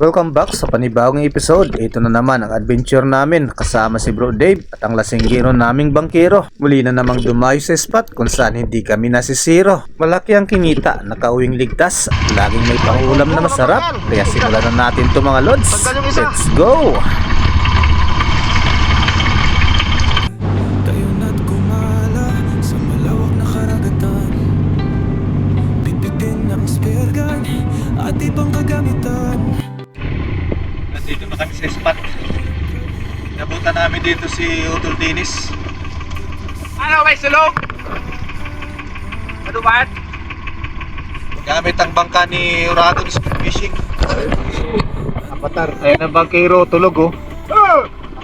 Welcome back sa panibagong episode. Ito na naman ang adventure namin kasama si Bro Dave at ang lasinggero naming bangkero. Muli na namang dumayo sa spot kung saan hindi kami nasisiro. Malaki ang kinita, nakauwing ligtas at laging may pangulam na masarap. Kaya simulan na natin to mga lods. Let's go! Nandito na kami sa spot. Nabutan namin dito si Utol Dennis. Ano may sulog? Ano ba? Gamit ang bangka ni Uragon Speed Fishing. Avatar. Ayun ang bangkero, tulog oh.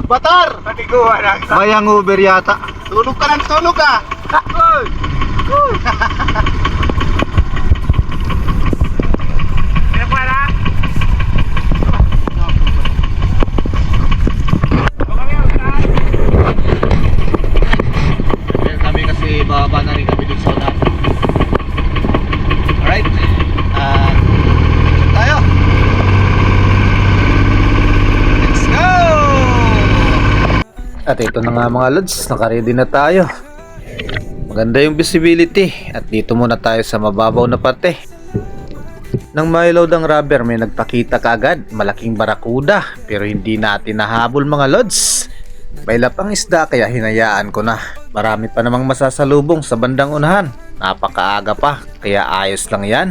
Batar! Patiguan lang. Mayang Uber yata. Tulog ka ng tulog ah! Pinapala? Kami kasi bababa na rin kami dun sa unahan. Alright. Tayo. Let's go! At ito na nga mga lods, nakaready na tayo. Maganda yung visibility at dito muna tayo sa mababaw na parte. Nang maiload ang rubber, may nagpakita kagad, malaking barakuda, pero hindi natin nahabol mga lods. Bailap ang isda kaya hinayaan ko na. Marami pa namang masasalubong sa bandang unahan. Napakaaga pa, kaya ayos lang yan.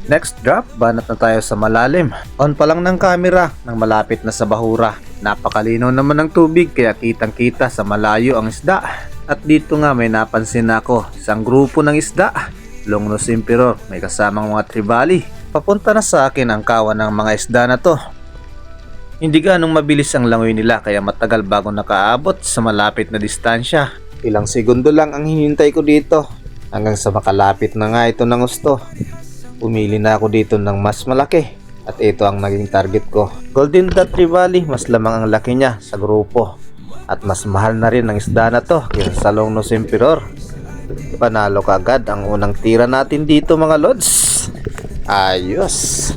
Next drop, banat na tayo sa malalim. On pa lang ng camera nang malapit na sa bahura. Napakalinaw naman ng tubig kaya kitang kita sa malayo ang isda. At dito nga may napansin ako, isang grupo ng isda. Longnose Emperor, may kasamang mga tribali. Papunta na sa akin ang kawan ng mga isda na to. Hindi ganong mabilis ang langoy nila kaya matagal bago nakaabot sa malapit na distansya. Ilang segundo lang ang hinintay ko dito. Hanggang sa makalapit na nga ito ng gusto. Pumili na ako dito ng mas malaki at ito ang naging target ko. Golden Dot Trevally, mas lamang ang laki niya sa grupo at mas mahal na rin ang isda na to kaysa sa Longnose Emperor. Panalo kagad ang unang tira natin dito mga lods. Ayos.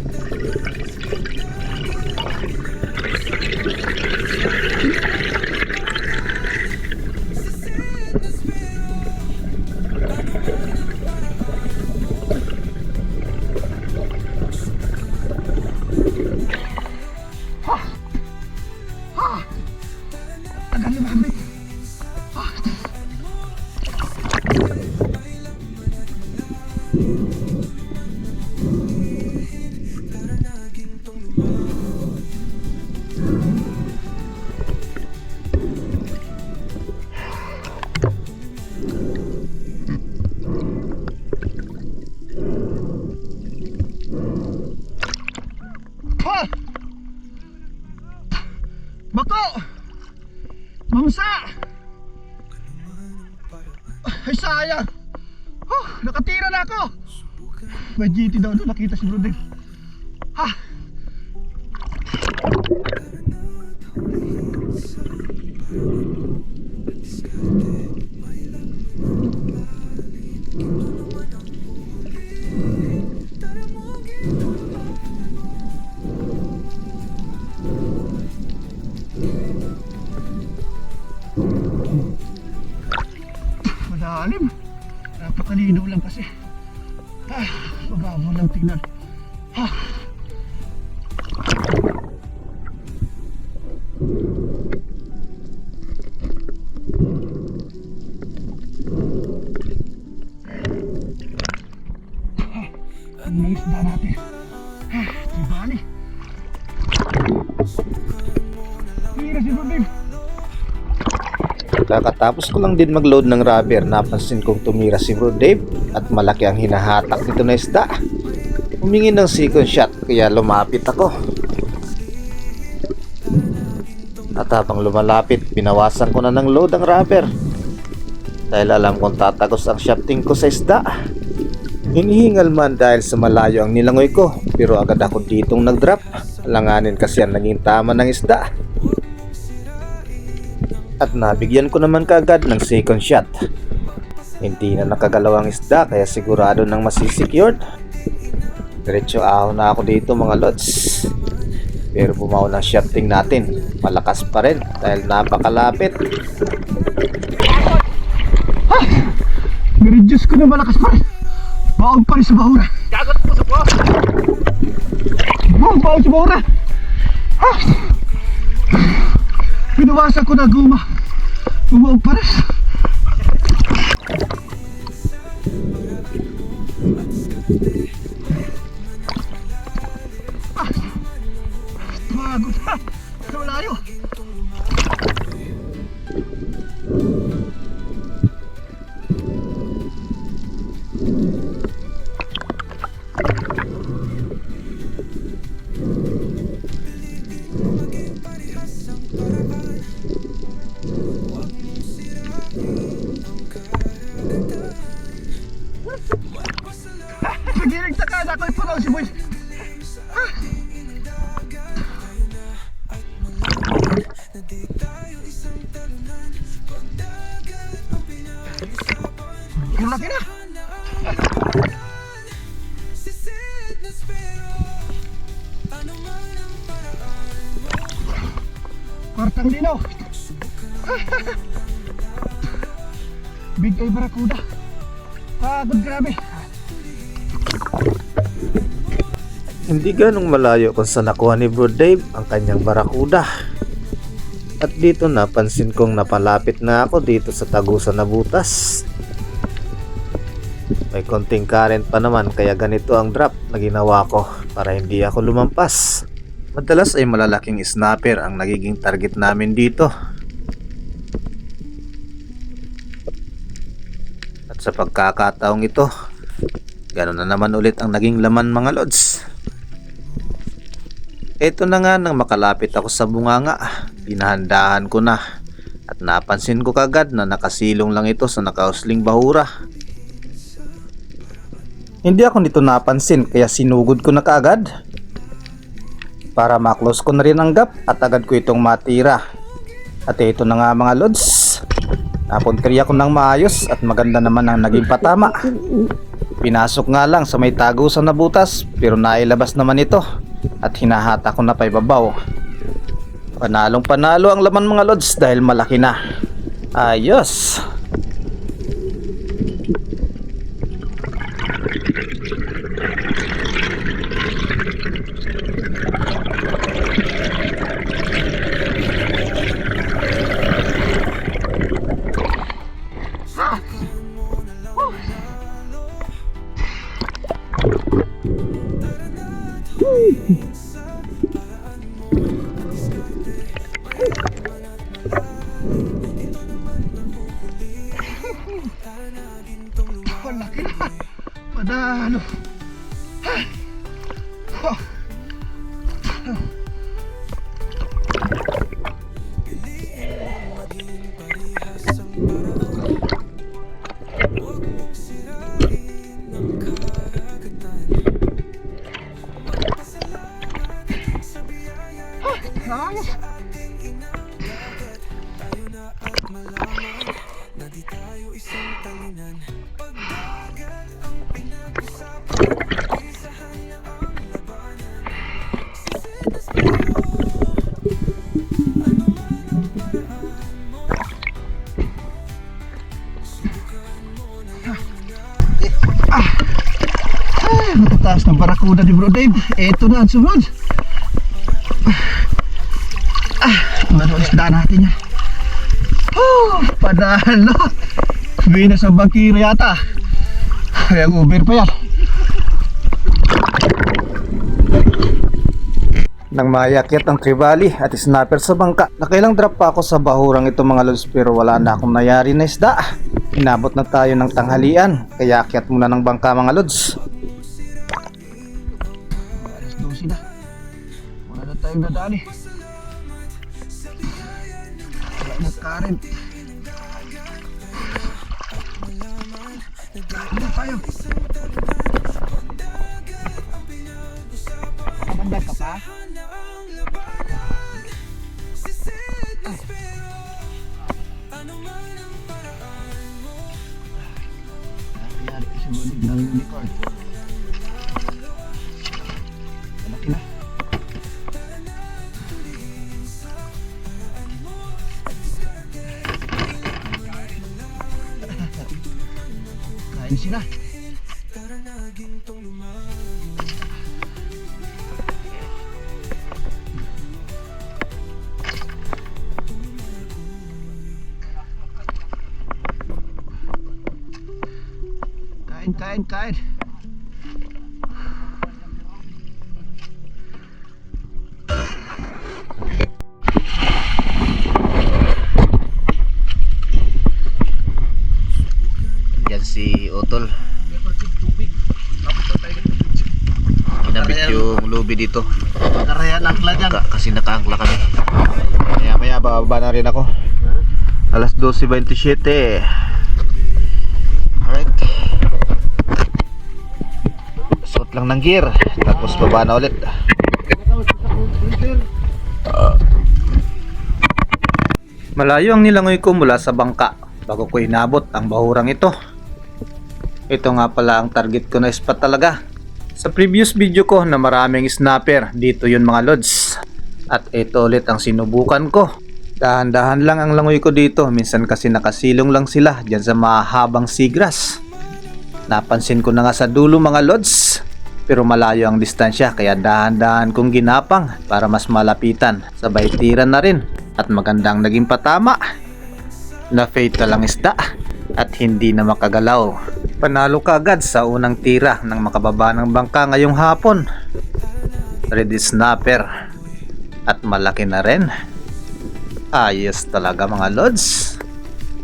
Bako! Mamsa! Ay sayang! Nakatira na ako! May GT daw doon, nakita si Brodel. Malalim. Napakalinaw lang kasi. Mababaw lang tingnan. Ang mga isda natin. Trevally. Tira si Brodel. Kakatapos ko lang din mag-load ng rubber, napansin kong tumira si Bro Dave at malaki ang hinahatak nito na isda. Humingi ng second shot kaya lumapit ako. At habang lumalapit, binawasan ko na ng load ang rubber. Dahil alam kong tatagos ang shafting ko sa isda. Hinihingal man dahil sa malayo ang nilangoy ko, pero agad ako ditong nag-drop. Alanganin kasi ang naging tama ng isda. At nabigyan ko naman kaagad ng second shot. Hindi na nakagalaw ang isda kaya sigurado nang masisecured. Diretso ahon na ako dito mga lods. Pero bumaw ng shotting natin. Malakas pa rin dahil napakalapit. Nireduce ko na malakas pa rin. Baog pa rin sa bahura. Gagot po sa buwan. Baog sa bahura. Pinuwasan ko na gumaog pa rin. Pagod na. Malayo. Pagilig sa kada ko ipunaw si boy. Ang laki na. Kwartang linaw. Big ay barakuda. Pagod grabe. Hindi ganong malayo kung saan nakuha ni Bro Dave ang kanyang barakuda. At dito napansin kong napalapit na ako dito sa tagusan na butas. May konting current pa naman kaya ganito ang drop na ginawa ko para hindi ako lumampas. Madalas ay malalaking snapper ang nagiging target namin dito. At sa pagkakataong ito, gano'n na naman ulit ang naging laman mga lods. Ito na nga nang makalapit ako sa bunganga, pinahandahan ko na at napansin ko kagad na nakasilong lang ito sa nakausling bahura. Hindi ako nito napansin kaya sinugod ko na kaagad para maklose ko na rin ang gap at agad ko itong matira. At ito na nga mga lods, napuntriya ko ng maayos at maganda naman ang naging patama. Pinasok nga lang sa may tagusan na butas pero nailabas naman ito at hinahata ko na pa ibabaw. Panalong panalo ang laman mga lods dahil malaki na. Ayos! Malaki na. Padalo. Ayos. Matataas ng barakuda ni Bro Dave. Eto na ang sunod. Isda natin yan. Padalo. Sabihin na sa bangkira yata. Kaya uber pa yan. Nang mayakyat ang tribali at snapper sa bangka, nakailang drop pa ako sa bahurang ito mga lods pero wala na akong nayari na isda. Inabot na tayo ng tanghalian kaya akyat muna ng bangka mga lods. Alas 12 na. Wala na tayong nadali. Wala na current. Ano tayo? Kamanda ka pa? kain. Yan si Utol. Kinabit yung lubi dito. Karayan angkla dyan. Kasi nakaangkla kami. Maya maya bababa na rin ako. Alas 12:27. Alright. Suot lang ng gear. Tapos baba na ulit. Malayo ang nilangoy ko mula sa bangka bago ko inabot ang bahurang ito. Ito nga pala ang target ko na spot talaga. Sa previous video ko na maraming snapper, dito yun mga lods. At ito ulit ang sinubukan ko. Dahan-dahan lang ang langoy ko dito, minsan kasi nakasilong lang sila dyan sa mahabang seagrass. Napansin ko na nga sa dulo mga lods, pero malayo ang distansya kaya dahan-dahan kong ginapang para mas malapitan. Sabay tira na rin at magandang naging patama. Na fatal ang isda at hindi na makagalaw. Panalo ka agad sa unang tira ng makababa ng bangka ngayong hapon. Ready snapper at malaki na rin. Ayos talaga mga lods.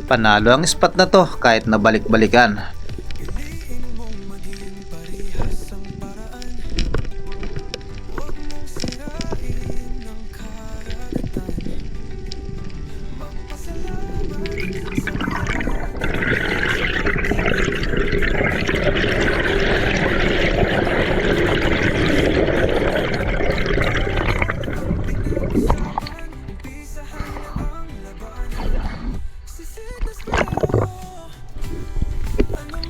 Panalo ang spot na to kahit na balik-balikan.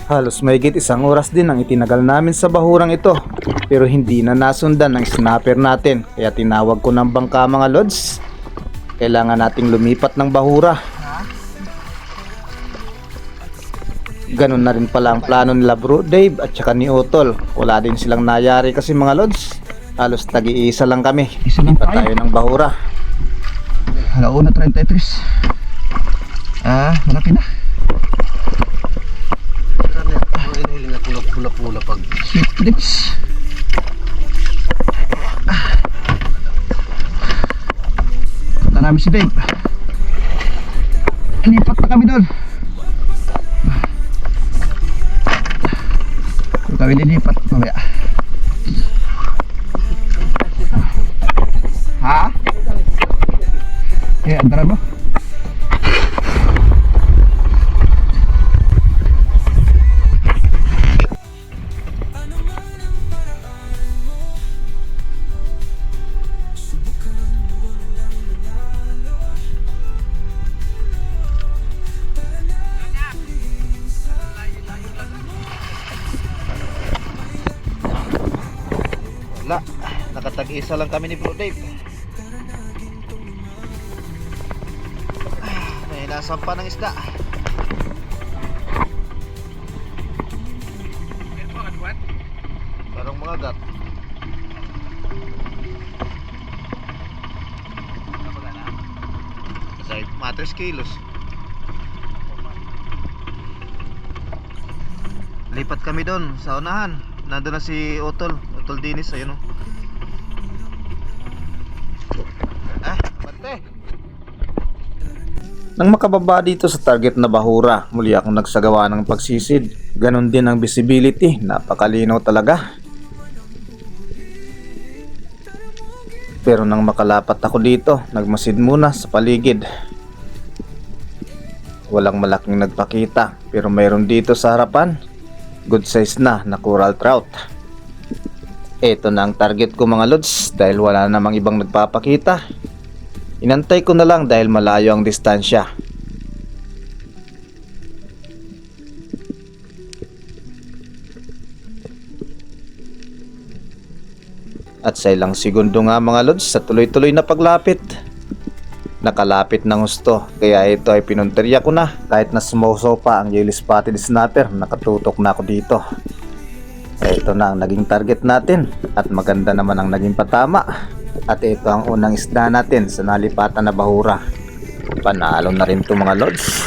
Halos mahigit 1 oras din ang itinagal namin sa bahurang ito, pero hindi na nasundan ng snapper natin kaya tinawag ko ng bangka mga lods. Kailangan nating lumipat ng bahura. Ganun na rin pala ang plano nila Bro Dave at saka ni Utol. Wala din silang nayari kasi mga lods. Halos tagi-isa lang kami. Isa lang Lipat tayo ng bahura. Alauna 33. Malaki na. Pula-pula pag Sweet clips. Punta namin si Dave. Lipat na kami doon. Kung kami lilipat mamaya. Ha? Antaran mo. Wala, nakatag-isa lang kami ni Bro Dave. May nasampa ng isda. Parang mga gat. Kasi matters kilos. Lipat kami doon sa unahan. Nandun na si Utol Dinis, ayun o. Bante. Nang makababa dito sa target na bahura, muli akong nagsagawa ng pagsisid. Ganon din ang visibility, napakalinaw talaga. Pero nang makalapat ako dito, nagmasid muna sa paligid. Walang malaking nagpakita, pero mayroon dito sa harapan. Good size na coral trout. Ito na ang target ko mga lods dahil wala namang ibang nagpapakita. Inantay ko na lang dahil malayo ang distansya. At sa ilang segundo nga mga lods sa tuloy-tuloy na paglapit, nakalapit ng gusto, kaya ito ay pinunteriya ko na. Kahit na sumuso pa ang yellow spotted snapper, nakatutok na ako dito. Ito na ang naging target natin at maganda naman ang naging patama. At ito ang unang isda natin sa nalipatan na bahura. Panalo na rin ito mga lods.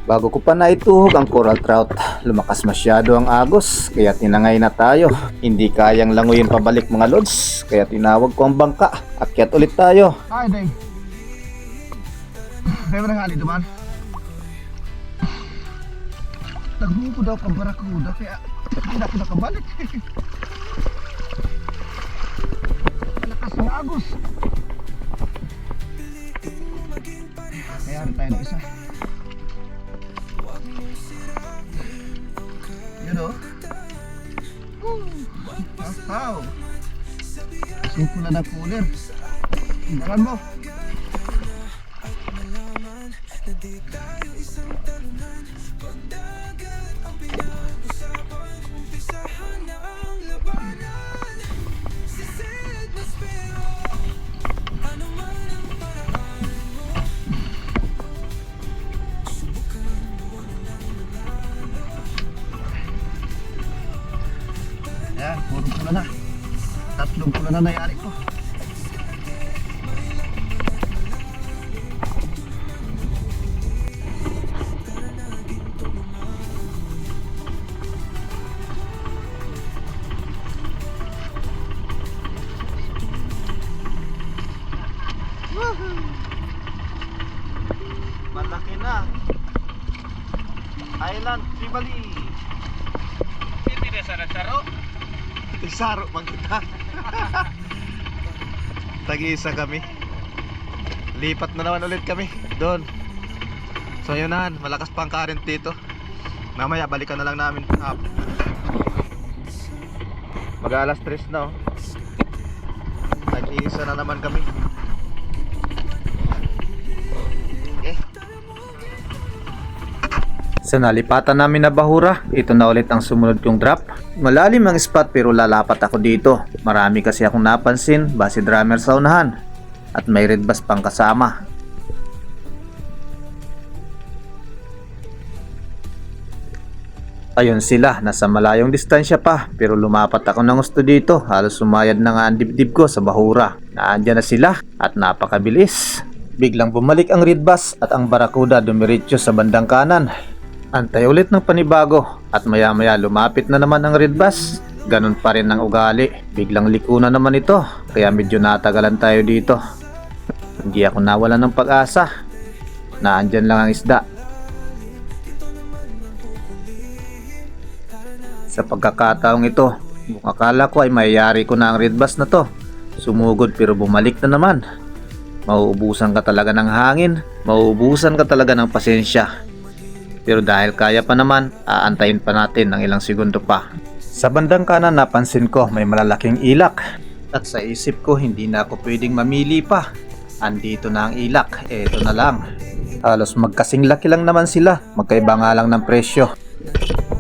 Bago ko pa naituhog ang coral trout, lumakas masyado ang agos kaya tinangay na tayo. Hindi kayang languyin pabalik mga lods kaya tinawag ko ang bangka. Akyat ulit tayo. Ay, Dave. Dave na hali duman. Nagmuko daw ang barakuda kaya hindi ako nakabalik. Lakas ng agos. Kaya tayo ng isa. Yun o. Wow. Simple na cooler. Tingnan mo. Ayan, puro pula na. 3 pula na nayari ko. Malaki na. Island Tribali. Hindi na sa nagsaro? Saro pag kita. Tag-iisa kami. Lipat na naman ulit kami doon. So yun na, malakas pa ang current dito. Mamaya balikan na lang namin up. Mag-alas 3 na oh. Tag-iisa na naman kami. Okay. Sa nalipatan namin na bahura, ito na ulit ang sumunod kong drop. Malalim ang spot pero lalapat ako dito. Marami kasi akong napansin, base drummer sa unahan. At may red bass pang kasama. Ayun sila, nasa malayong distansya pa. Pero lumapat ako ng gusto dito. Halos sumayad na nga ang dibdib ko sa bahura. Naandyan na sila at napakabilis. Biglang bumalik ang red bass at ang barakuda dumiretso sa bandang kanan. Antay ulit ng panibago at maya maya lumapit na naman ang red bass. Ganun pa rin ang ugali. Biglang liko na naman ito kaya medyo natagalan tayo dito. Hindi ako nawalan ng pag-asa. Naandyan lang ang isda. Sa pagkakataong ito, akala ko ay mayayari ko na ang red bass na to. Sumugod pero bumalik na naman. Mauubusan ka talaga ng hangin. Mauubusan ka talaga ng pasensya. Pero dahil kaya pa naman, aantayin pa natin ng ilang segundo pa. Sa bandang kanan napansin ko may malalaking ilak. At sa isip ko hindi na ako pwedeng mamili pa. Andito na ang ilak, eto na lang. Halos magkasing laki lang naman sila, magkaiba nga lang ng presyo.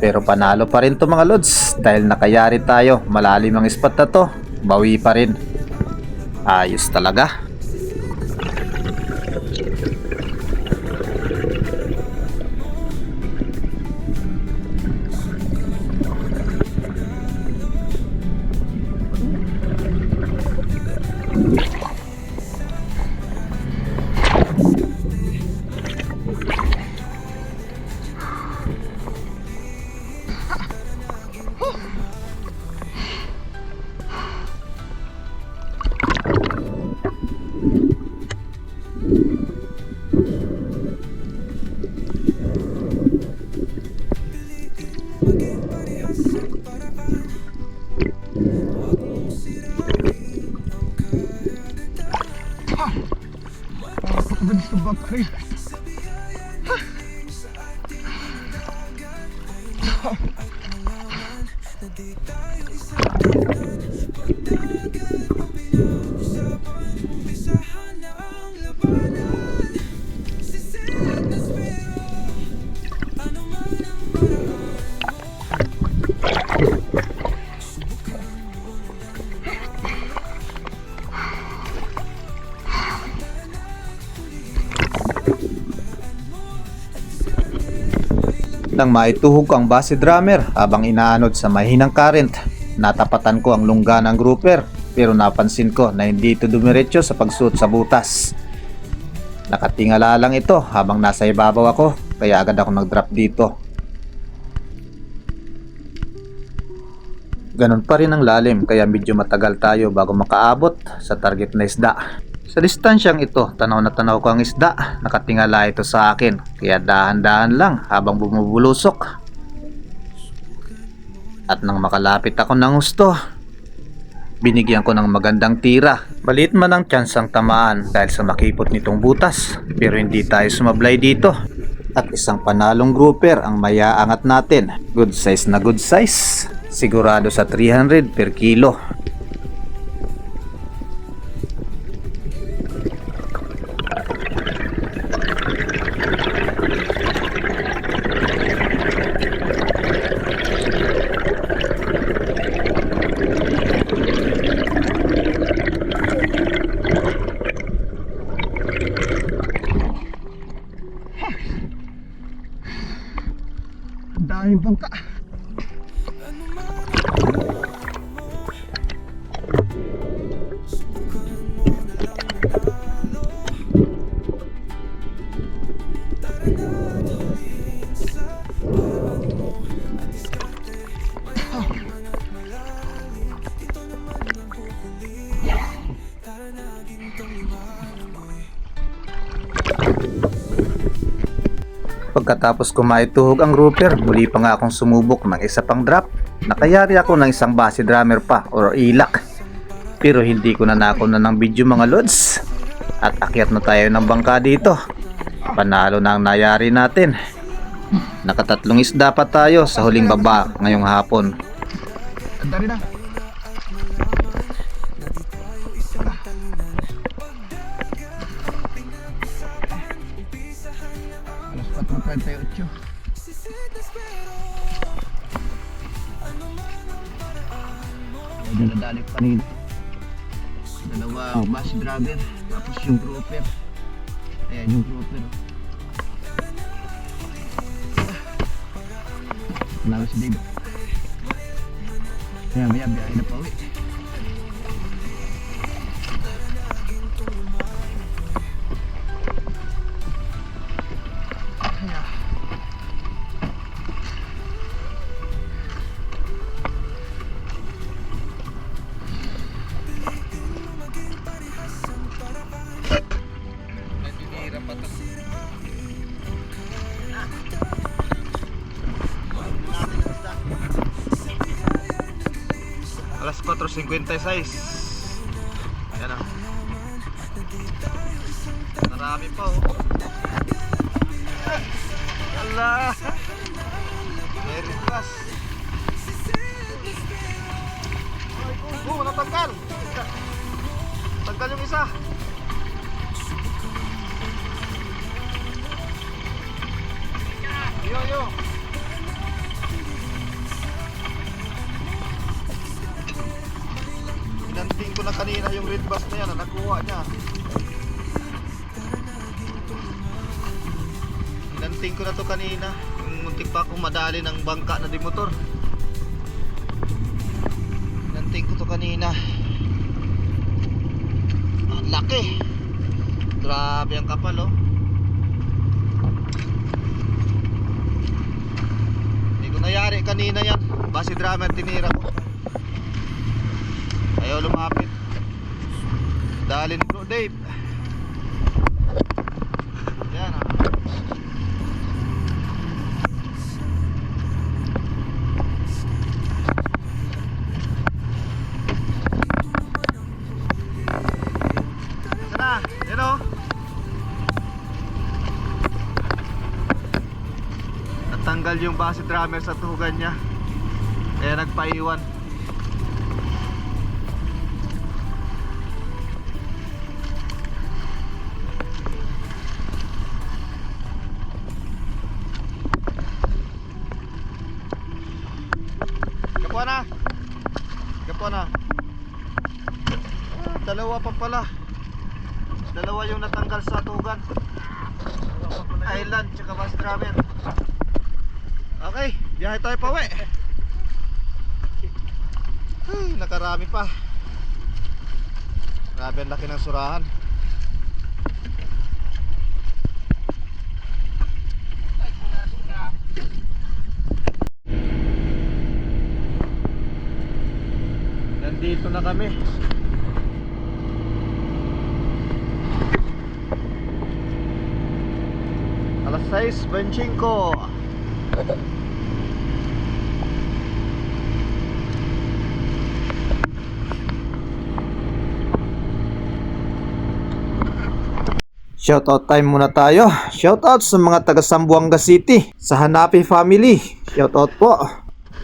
Pero panalo pa rin to mga lods. Dahil nakayari tayo, malalim ang spot na to. Bawi pa rin. Ayos talaga. Bilis ng bangka rin. Nang maituhog ko ang base drummer habang inaanod sa mahinang current, natapatan ko ang lungga ng grouper pero napansin ko na hindi ito dumiretso sa pagsuot sa butas. Nakatingala lang ito habang nasa ibabaw ako kaya agad ako nag-drop dito. Ganun pa rin ang lalim kaya medyo matagal tayo bago makaabot sa target na isda. Sa distansyang ito, tanaw na tanaw ko ang isda. Nakatingala ito sa akin kaya dahan-dahan lang habang bumubulusok. At nang makalapit ako ng gusto, binigyan ko ng magandang tira. Maliit man ang tsansang tamaan dahil sa makipot nitong butas, pero hindi tayo sumablay dito. At isang panalong grouper ang mayaangat natin. Good size na good size. Sigurado sa 300 per kilo. Ang daming bangka. Pagkatapos ko maituhog ang grouper, muli pa nga akong sumubok ng isa pang drop. Nakayari ako ng isang base drummer pa or ilak. Pero hindi ko na nako na ng video mga lods. At akyat na tayo ng bangka dito. Panalo na ang nayari natin. Nakatatlong isda pa tayo sa huling baba ngayong hapon. Ang dami na. Alas 4:38. Medyo nadali pa rin. Dalawang bus driver, tapos yung grouper. Ayan yung grouper. Wala si David. Kaya maya biyahe na pa uwi. Alas 4:56. Ayan na. Marami pa oh. Allah. Very fast. Oh, natanggal. Tanggal yung isa. Yo. Inanting ko na kanina yung red bass na yan, nakuha niya. Inanting ko na to kanina, yung muntik pa akong madali ng bangka na di motor. Inanting ko to kanina. Ang laki. Grabe ang kapal oh. Hindi ko nayari kanina yan. Base drama tinira ko. Ayaw lumapit. Dali ni Bro Dave. Yan ah. Sana, yan o. Natanggal yung base drummer sa tuhugan niya. Kaya nagpaiwan. Gapo na. Dalawa pa pala. Dalawa yung natanggal sa tugan. Island tsaka bus driver. Okay, biyahe tayo pa uwi. Ay, nakarami pa. Grabe ang laki ng surahan. nandito na kami. Alas 6:25. Shoutout time muna tayo. Shoutout sa mga taga Zamboanga City, sa Hanapi family. Shoutout po.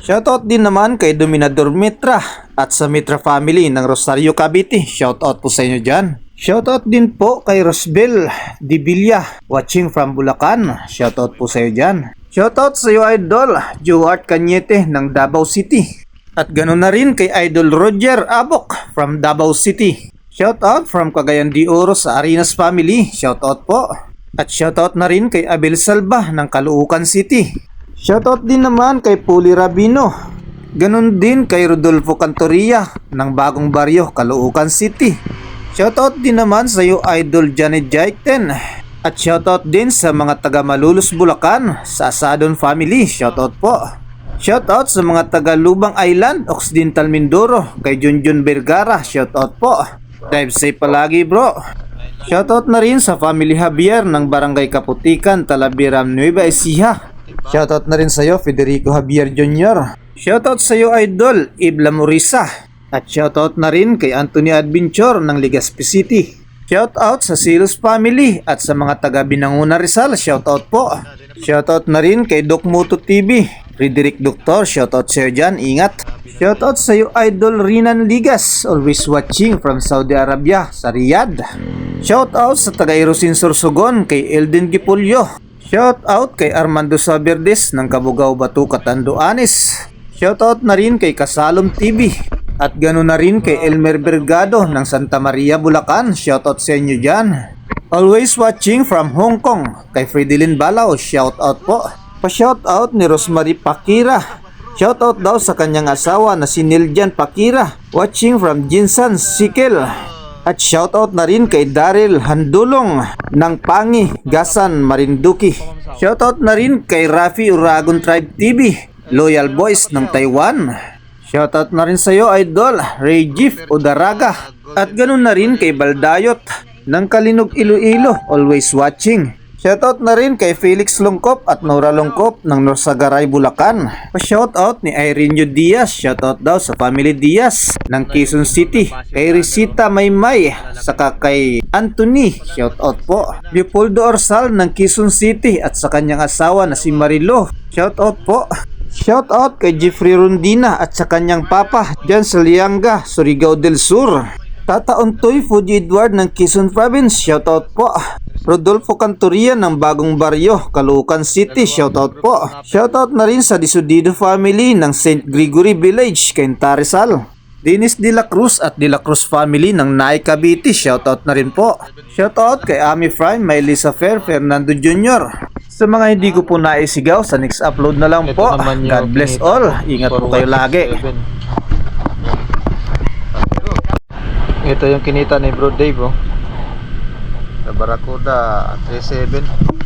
Shoutout din naman kay Dominador Mitra at sa Mitra family ng Rosario Cavite. Shoutout po sa inyo dyan. Shoutout din po kay Rosbel Dibilla, watching from Bulacan. Shoutout po sa iyo dyan. Shoutout sa iyo Idol Joart Cañete ng Davao City. At ganoon na rin kay Idol Roger Abok from Davao City. Shoutout from Cagayan de Oro sa Arenas family. Shoutout po. At shoutout na rin kay Abel Salba ng Caloocan City. Shoutout din naman kay Puli Rabino. Ganon din kay Rodolfo Cantoria ng Bagong Baryo, Caloocan City. Shoutout din naman sa iyo Idol Janet Jaikten. At shoutout din sa mga taga Malulus Bulacan sa Asadon family. Shoutout po. Shoutout sa mga taga Lubang Island, Occidental Mindoro, kay Junjun Vergara. Shoutout po. Drive safe palagi bro. Shoutout na rin sa family Javier ng Barangay Kaputikan, Talabiram, Nueva Ecija. Shoutout na rin sa iyo Federico Javier Jr. Shoutout sa iyo Idol Ibla Morisa. At shoutout na rin kay Anthony Adventure ng Legazpi City. Shoutout sa Silos family at sa mga taga Binanguna Rizal. Shoutout po. Shoutout na rin kay Doc Moto TV, Frederick Doctor. Shoutout sa iyo dyan, ingat. Shoutout sa iyo Idol Rinan Ligas, always watching from Saudi Arabia sa Riyadh. Shoutout sa taga Irosin Sorsogon kay Elden Gipulyo. Shoutout kay Armando Saberdes ng Cabugao Batucat, Andoanes. Shoutout na rin kay Kasalom TV. At ganoon na rin kay Elmer Bergado ng Santa Maria, Bulacan. Shoutout sa inyo dyan. Always watching from Hong Kong kay Fridilyn Balao. Shoutout po. Pa-shoutout ni Rosemary Pakira. Shoutout daw sa kanyang asawa na si Niljan Pakira, watching from Jinsan, Sikel. At shoutout na rin kay Daryl Handulong ng Pangi, Gasan, Marinduque. Shoutout na rin kay Rafi Uragon Tribe TV, Loyal Boys ng Taiwan. Shoutout na rin sa iyo Idol Regif Odaraga. At ganun na rin kay Baldayot ng Kalinog, Iloilo, always watching. Shoutout na rin kay Felix Longkop at Nora Longkop ng Norsagaray, Bulacan. Pa-shoutout ni Irene Diaz. Shoutout daw sa family Diaz ng Quezon City. Kay Risita Maymay, saka kay Anthony. Shoutout po. Leopoldo Orsal ng Quezon City at sa kanyang asawa na si Marilo. Shoutout po. Shoutout kay Jeffrey Rondina at sa kanyang papa dyan sa Lianga, Surigao del Sur. Tata Ontoy Fuji Edward ng Quezon Province. Shoutout po. Rodolfo Cantoria ng Bagong Baryo, Caloocan City. Shoutout po. Shoutout na rin sa Disudido family ng St. Gregory Village, Cainta Rizal. Dennis De La Cruz at De La Cruz family ng Naay Cavite. Shoutout na rin po. Shoutout kay Ami Prime, Maylisa Fair, Fernando Jr. Sa mga hindi ko po naisigaw, sa next upload na lang po. God bless all. Ingat po kayo lagi. Ito yung kinita ni Bro Dave, oh. Sa Barracuda 37.